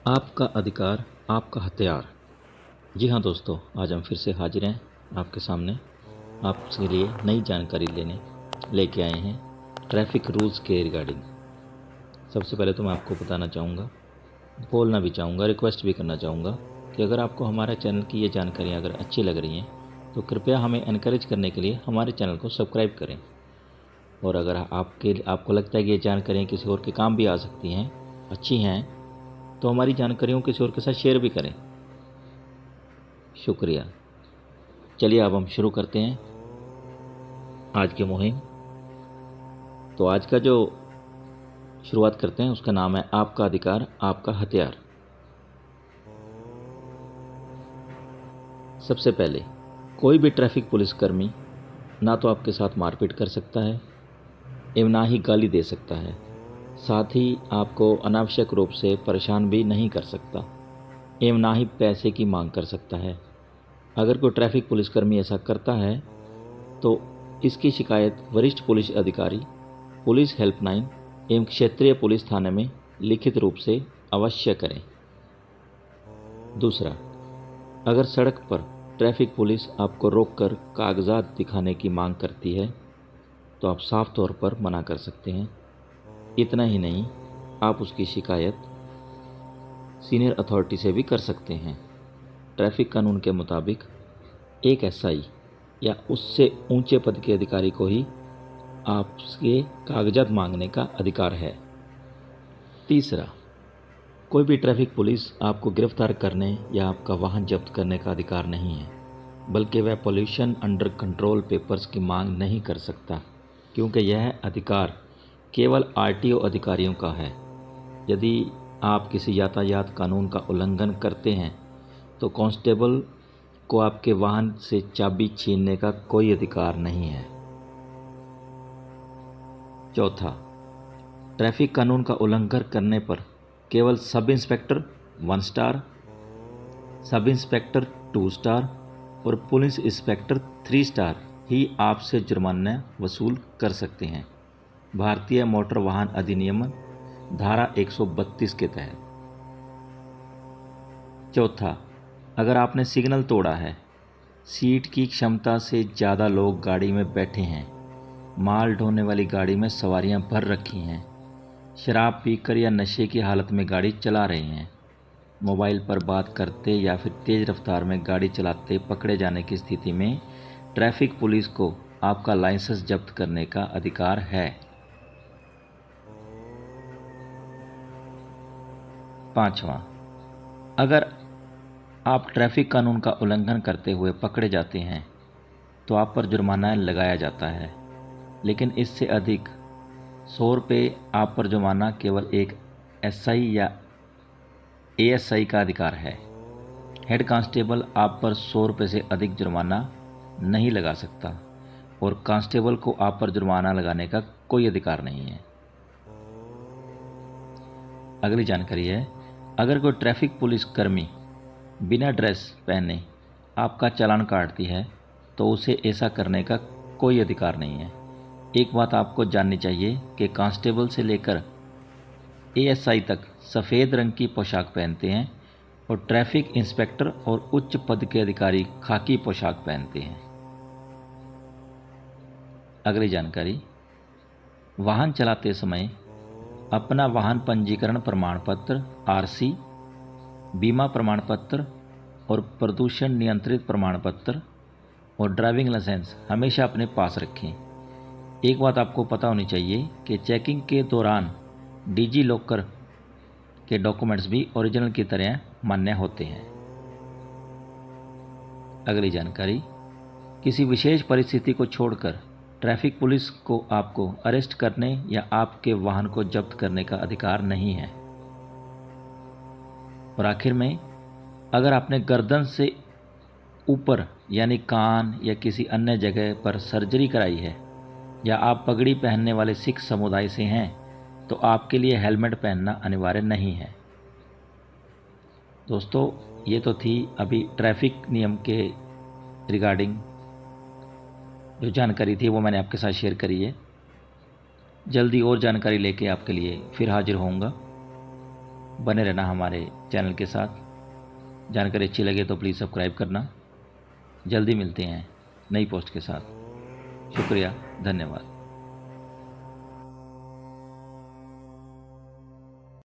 आपका अधिकार आपका हथियार। जी हाँ दोस्तों, आज हम फिर से हाजिर हैं आपके सामने आपके लिए नई जानकारी लेके आए हैं ट्रैफिक रूल्स के रिगार्डिंग। सबसे पहले तो मैं आपको बताना चाहूँगा, बोलना भी चाहूँगा, रिक्वेस्ट भी करना चाहूँगा कि अगर आपको हमारे चैनल की ये जानकारियाँ अगर अच्छी लग रही हैं तो कृपया हमें एनकरेज करने के लिए हमारे चैनल को सब्सक्राइब करें। और अगर आपको लगता है कि ये जानकारियाँ किसी और के काम भी आ सकती हैं, अच्छी हैं, तो हमारी जानकारियों को किसी और के साथ शेयर भी करें। शुक्रिया। चलिए अब हम शुरू करते हैं आज की मुहिम। तो आज का जो शुरुआत करते हैं उसका नाम है आपका अधिकार आपका हथियार। सबसे पहले, कोई भी ट्रैफिक पुलिसकर्मी ना तो आपके साथ मारपीट कर सकता है एवं ना ही गाली दे सकता है, साथ ही आपको अनावश्यक रूप से परेशान भी नहीं कर सकता एवं ना ही पैसे की मांग कर सकता है। अगर कोई ट्रैफिक पुलिसकर्मी ऐसा करता है तो इसकी शिकायत वरिष्ठ पुलिस अधिकारी, पुलिस हेल्पलाइन एवं क्षेत्रीय पुलिस थाने में लिखित रूप से अवश्य करें। दूसरा, अगर सड़क पर ट्रैफिक पुलिस आपको रोककर कागजात दिखाने की मांग करती है तो आप साफ तौर पर मना कर सकते हैं। इतना ही नहीं, आप उसकी शिकायत सीनियर अथॉरिटी से भी कर सकते हैं। ट्रैफिक कानून के मुताबिक एक एसआई या उससे ऊंचे पद के अधिकारी को ही आपसे कागजात मांगने का अधिकार है। तीसरा, कोई भी ट्रैफिक पुलिस आपको गिरफ्तार करने या आपका वाहन जब्त करने का अधिकार नहीं है, बल्कि वह पोल्यूशन अंडर कंट्रोल पेपर्स की मांग नहीं कर सकता, क्योंकि यह अधिकार केवल आरटीओ अधिकारियों का है। यदि आप किसी यातायात कानून का उल्लंघन करते हैं तो कांस्टेबल को आपके वाहन से चाबी छीनने का कोई अधिकार नहीं है। चौथा, ट्रैफिक कानून का उल्लंघन करने पर केवल sub inspector 1 star, sub inspector 2 star और पुलिस इंस्पेक्टर 3 स्टार ही आपसे जुर्माना वसूल कर सकते हैं, भारतीय मोटर वाहन अधिनियम धारा 132 के तहत। चौथा, अगर आपने सिग्नल तोड़ा है, सीट की क्षमता से ज़्यादा लोग गाड़ी में बैठे हैं, माल ढोने वाली गाड़ी में सवारियां भर रखी हैं, शराब पीकर या नशे की हालत में गाड़ी चला रहे हैं, मोबाइल पर बात करते या फिर तेज़ रफ्तार में गाड़ी चलाते पकड़े जाने की स्थिति में ट्रैफिक पुलिस को आपका लाइसेंस जब्त करने का अधिकार है। पाँचवा, अगर आप ट्रैफिक कानून का उल्लंघन करते हुए पकड़े जाते हैं तो आप पर जुर्माना लगाया जाता है, लेकिन इससे अधिक 100 रुपये आप पर जुर्माना केवल एक एसआई या एएसआई का अधिकार है। हेड कांस्टेबल आप पर 100 रुपये से अधिक जुर्माना नहीं लगा सकता और कांस्टेबल को आप पर जुर्माना लगाने का कोई अधिकार नहीं है। अगली जानकारी है, अगर कोई ट्रैफिक पुलिस कर्मी बिना ड्रेस पहने आपका चालान काटती है तो उसे ऐसा करने का कोई अधिकार नहीं है। एक बात आपको जाननी चाहिए कि कांस्टेबल से लेकर एएसआई तक सफ़ेद रंग की पोशाक पहनते हैं और ट्रैफिक इंस्पेक्टर और उच्च पद के अधिकारी खाकी पोशाक पहनते हैं। अगली जानकारी, वाहन चलाते समय अपना वाहन पंजीकरण प्रमाण पत्र आरसी, बीमा प्रमाण पत्र और प्रदूषण नियंत्रित प्रमाण पत्र और ड्राइविंग लाइसेंस हमेशा अपने पास रखें। एक बात आपको पता होनी चाहिए कि चेकिंग के दौरान डिजी लॉकर के डॉक्यूमेंट्स भी ओरिजिनल की तरह मान्य होते हैं। अगली जानकारी, किसी विशेष परिस्थिति को छोड़कर ट्रैफिक पुलिस को आपको अरेस्ट करने या आपके वाहन को जब्त करने का अधिकार नहीं है। और आखिर में, अगर आपने गर्दन से ऊपर यानी कान या किसी अन्य जगह पर सर्जरी कराई है या आप पगड़ी पहनने वाले सिख समुदाय से हैं तो आपके लिए हेलमेट पहनना अनिवार्य नहीं है। दोस्तों, ये तो थी अभी ट्रैफिक नियम के रिगार्डिंग जो जानकारी थी वो मैंने आपके साथ शेयर करी है। जल्दी और जानकारी लेके आपके लिए फिर हाजिर होऊंगा। बने रहना हमारे चैनल के साथ। जानकारी अच्छी लगे तो प्लीज़ सब्सक्राइब करना। जल्दी मिलते हैं नई पोस्ट के साथ। शुक्रिया, धन्यवाद।